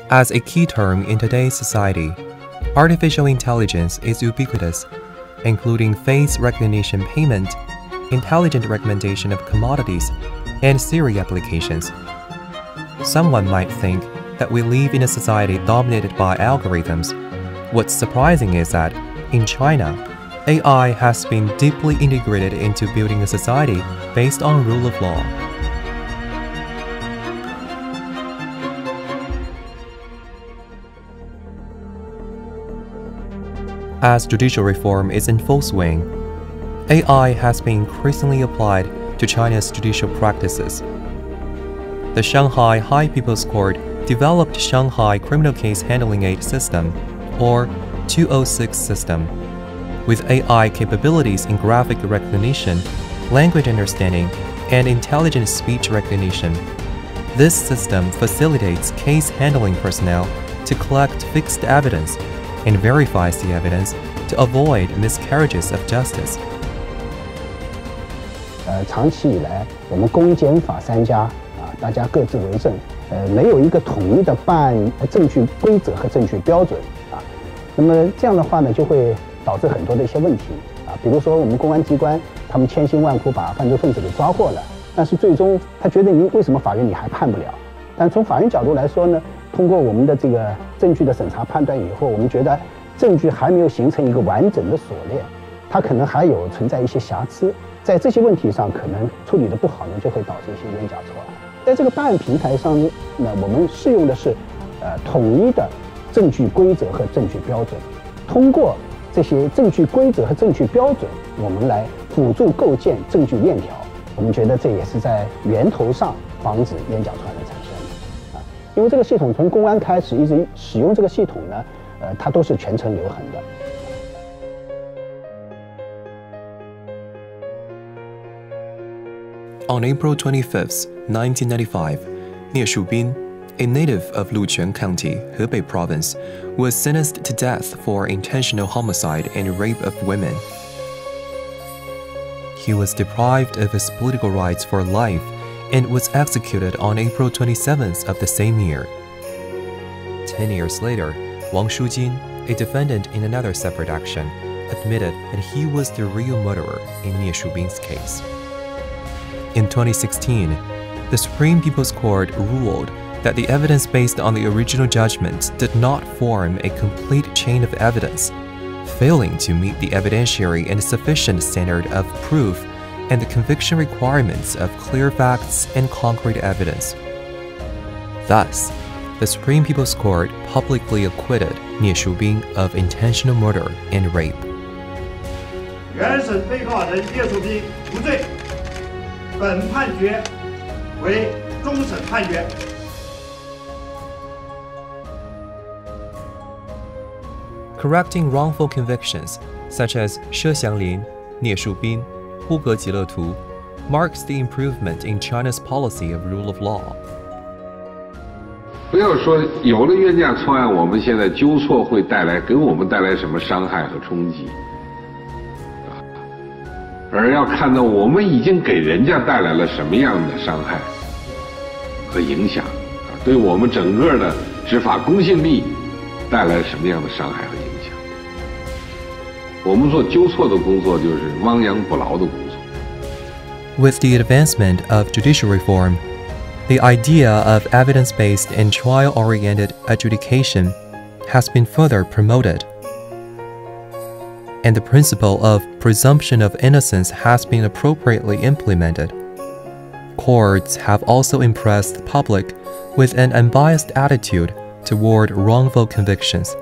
As a key term in today's society, artificial intelligence is ubiquitous, including face recognition payment, intelligent recommendation of commodities, and Siri applications. Someone might think that we live in a society dominated by algorithms. What's surprising is that, in China, AI has been deeply integrated into building a society based on rule of law. As judicial reform is in full swing, AI has been increasingly applied to China's judicial practices. The Shanghai High People's Court developed Shanghai Criminal Case Handling Aid System, or 206 system, with AI capabilities in graphic recognition, language understanding, and intelligent speech recognition. This system facilitates case handling personnel to collect fixed evidence and verifies the evidence to avoid miscarriages of justice. 长期以来，我们公检法三家大家各自为政，没有一个统一的办案证据规则和证据标准那么这样的话呢，就会导致很多的一些问题比如说我们公安机关他们千辛万苦把犯罪分子给抓获了，但是最终他觉得你为什么法院你还判不了？但从法院角度来说呢，通过我们的这个证据的审查判断以后，我们觉得证据还没有形成一个完整的锁链，它可能还有存在一些瑕疵，在这些问题上可能处理的不好呢，就会导致一些冤假错案。在这个办案平台上呢，我们适用的是统一的证据规则和证据标准，通过这些证据规则和证据标准，我们来辅助构建证据链条。我们觉得这也是在源头上防止冤假错案的产生因为这个系统从公安开始一直使用这个系统呢，它都是全程留痕的。On April 25th, 1995, Nie Shubin, a native of Luquan County, Hebei Province, was sentenced to death for intentional homicide and rape of women. He was deprived of his political rights for life and was executed on April 27th of the same year. 10 years later, Wang Shujin, a defendant in another separate action, admitted that he was the real murderer in Nie Shubin's case. In 2016, the Supreme People's Court ruled that the evidence based on the original judgment did not form a complete chain of evidence, failing to meet the evidentiary and sufficient standard of proof and the conviction requirements of clear facts and concrete evidence. Thus, the Supreme People's Court publicly acquitted Nie Shubin of intentional murder and rape. 原审被告人聂树斌无罪，本判决为终审判决。Correcting wrongful convictions, such as 佘祥林、聂树斌、呼格吉勒图, marks the improvement in China's policy of rule of law. 不要说有了冤假错案，我们现在纠错会给我们带来什么伤害和冲击，而要看到我们已经给人家带来了什么样的伤害和影响对我们整个的执法公信力带来什么样的伤害和影响。我们做纠错的工作就是亡羊补牢的工作。With the advancement of judicial reform, the idea of evidence-based and trial-oriented adjudication has been further promoted, and the principle of presumption of innocence has been appropriately implemented. Courts have also impressed the public with an unbiased attitude toward wrongful convictions.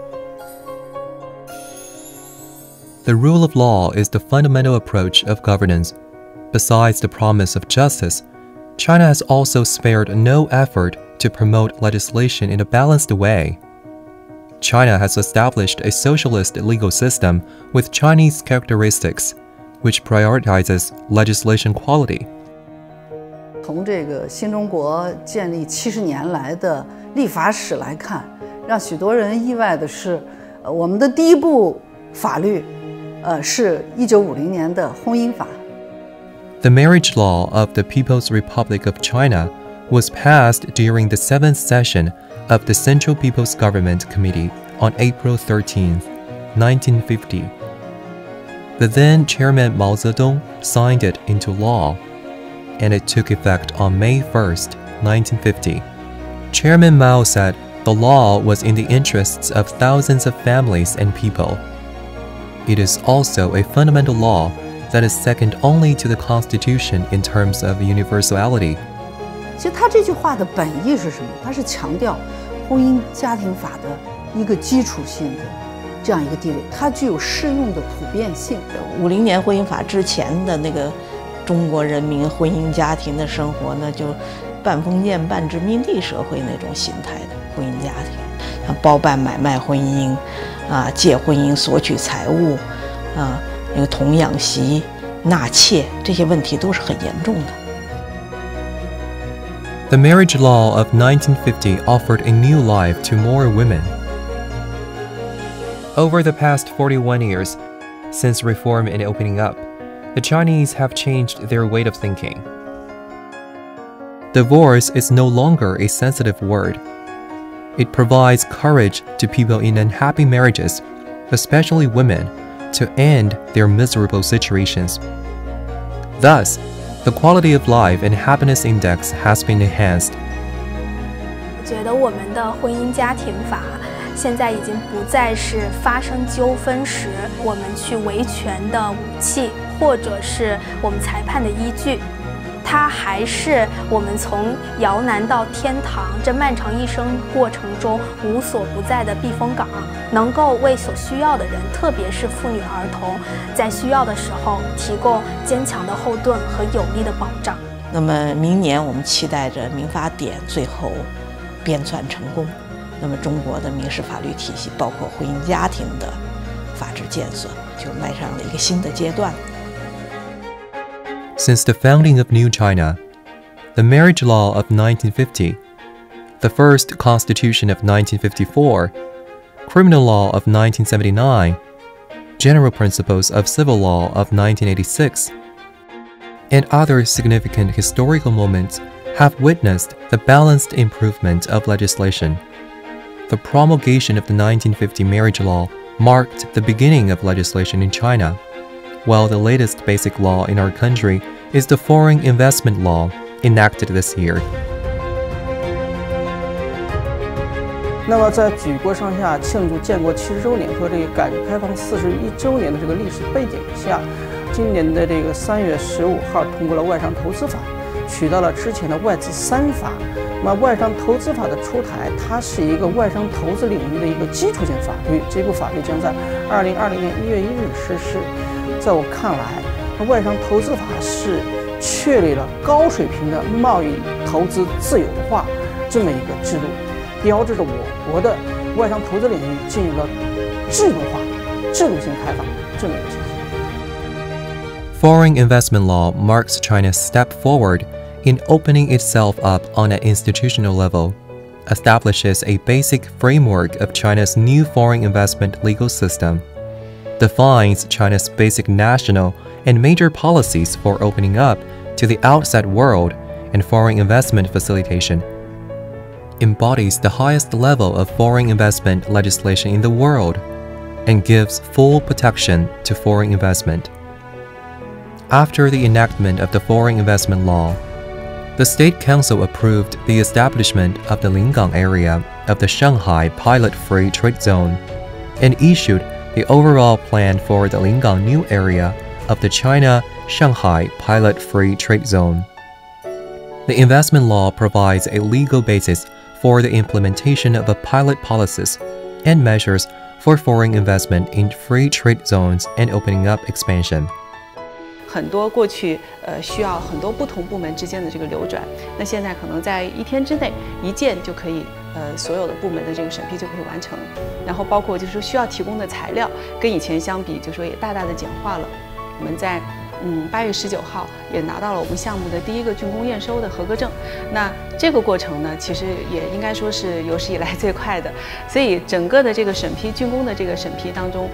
The rule of law is the fundamental approach of governance. Besides the promise of justice, China has also spared no effort to promote legislation in a balanced way. China has established a socialist legal system with Chinese characteristics, which prioritizes legislation quality. 从这个新中国建立70年来的立法史来看，让许多人意外的是，我们的第一部法律，是1950年的婚姻法。 The marriage law of the People's Republic of China was passed during the 7th session of the Central People's Government Committee on April 13, 1950. The then chairman Mao Zedong signed it into law, and it took effect on May 1, 1950. Chairman Mao said the law was in the interests of thousands of families and people. It is also a fundamental law that is second only to the Constitution in terms of universality. 其实他这句话的本意是什么？他是强调婚姻家庭法的一个基础性的这样一个地位，它具有适用的普遍性。50年婚姻法之前的那个中国人民婚姻家庭的生活呢，就半封建半殖民地社会那种形态的婚姻家庭，像包办买卖婚姻，借婚姻索取财物，那个童养媳、纳妾这些问题都是很严重的。The marriage law of 1950 offered a new life to more women. Over the past 41 years, since reform and opening up, the Chinese have changed their way of thinking. Divorce is no longer a sensitive word. It provides courage to people in unhappy marriages, especially women, to end their miserable situations. Thus, the quality of life and happiness index has been enhanced. 我觉得我们的婚姻家庭法现在已经不再是发生纠纷时我们去维权的武器，或者是我们裁判的依据。它还是我们从摇篮到天堂这漫长一生过程中无所不在的避风港，能够为所需要的人，特别是妇女儿童，在需要的时候提供坚强的后盾和有力的保障。那么明年我们期待着民法典最后编纂成功，那么中国的民事法律体系，包括婚姻家庭的法治建设，就迈上了一个新的阶段。Since the founding of New China, the marriage law of 1950, the first constitution of 1954, criminal law of 1979, general principles of civil law of 1986, and other significant historical moments have witnessed the balanced improvement of legislation. The promulgation of the 1950 marriage law marked the beginning of legislation in China, while the latest basic law in our country is the foreign investment law enacted this year. 那么，在举国上下庆祝建国70周年和这个改革开放41周年的这个历史背景下，今年的这个3月15号通过了外商投资法，取代了之前的外资3法。那么，外商投资法的出台，它是一个外商投资领域的一个基础性法律。这部法律将在2020年1月1日实施。在我看来，外商投资法是确立了高水平的贸易投资自由化这么一个制度，标志着我国的外商投资领域进入了制度化、制度性开放这么一个情形。Foreign investment law marks China's step forward in opening itself up on an institutional level, establishes a basic framework of China's new foreign investment legal system, defines China's basic national and major policies for opening up to the outside world and foreign investment facilitation, embodies the highest level of foreign investment legislation in the world, and gives full protection to foreign investment. After the enactment of the foreign investment law, the State Council approved the establishment of the Lingang area of the Shanghai Pilot Free Trade Zone and issued the overall plan for the Lingang new area of the China-Shanghai Pilot Free Trade Zone. The investment law provides a legal basis for the implementation of a pilot policies and measures for foreign investment in free trade zones and opening up expansion. 很多过去需要很多不同部门之间的这个流转，那现在可能在1天之内一件就可以，所有的部门的这个审批就可以完成。然后包括就是说需要提供的材料，跟以前相比，就说也大大的简化了。我们在8月19号也拿到了我们项目的第一个竣工验收的合格证。那这个过程呢，其实也应该说是有史以来最快的。所以整个的这个审批竣工的这个审批当中，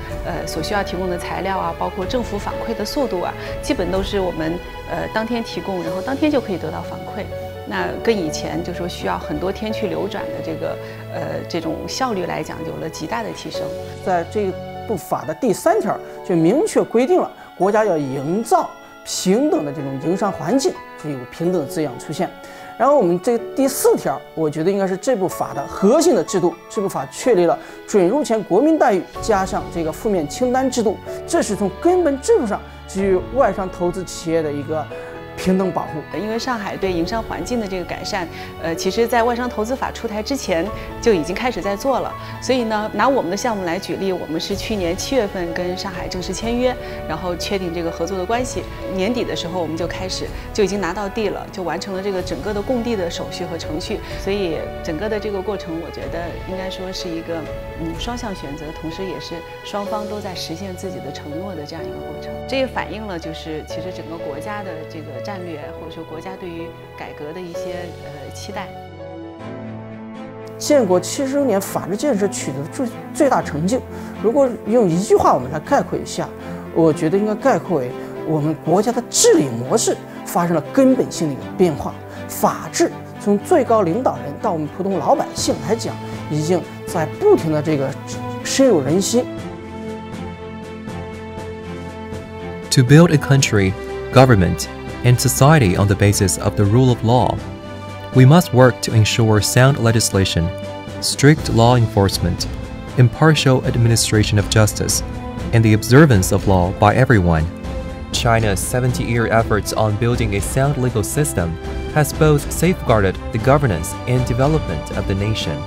所需要提供的材料啊，包括政府反馈的速度啊，基本都是我们当天提供，然后当天就可以得到反馈。那跟以前就说需要很多天去流转的这种效率来讲，有了极大的提升。在这部法的第3条就明确规定了国家要营造平等的这种营商环境，就有平等的字样出现。然后我们这第4条，我觉得应该是这部法的核心的制度。这部法确立了准入前国民待遇加上这个负面清单制度，这是从根本制度上给予外商投资企业的一个平等保护。因为上海对营商环境的这个改善，其实在外商投资法出台之前就已经开始在做了。所以呢，拿我们的项目来举例，我们是去年7月份跟上海正式签约，然后确定这个合作的关系。年底的时候我们就已经拿到地了，就完成了这个整个的供地的手续和程序。所以整个的这个过程，我觉得应该说是一个双向选择，同时也是双方都在实现自己的承诺的这样一个过程。这也反映了就是其实整个国家的这个战略，或者说国家对于改革的一些期待。建国70周年法治建设取得的最大成就，如果用一句话我们来概括一下，我觉得应该概括为我们国家的治理模式发生了根本性的一个变化。法治从最高领导人到我们普通老百姓来讲，已经在不停的这个深入人心。To build a country, government, and society on the basis of the rule of law, we must work to ensure sound legislation, strict law enforcement, impartial administration of justice, and the observance of law by everyone. China's 70-year efforts on building a sound legal system has both safeguarded the governance and development of the nation.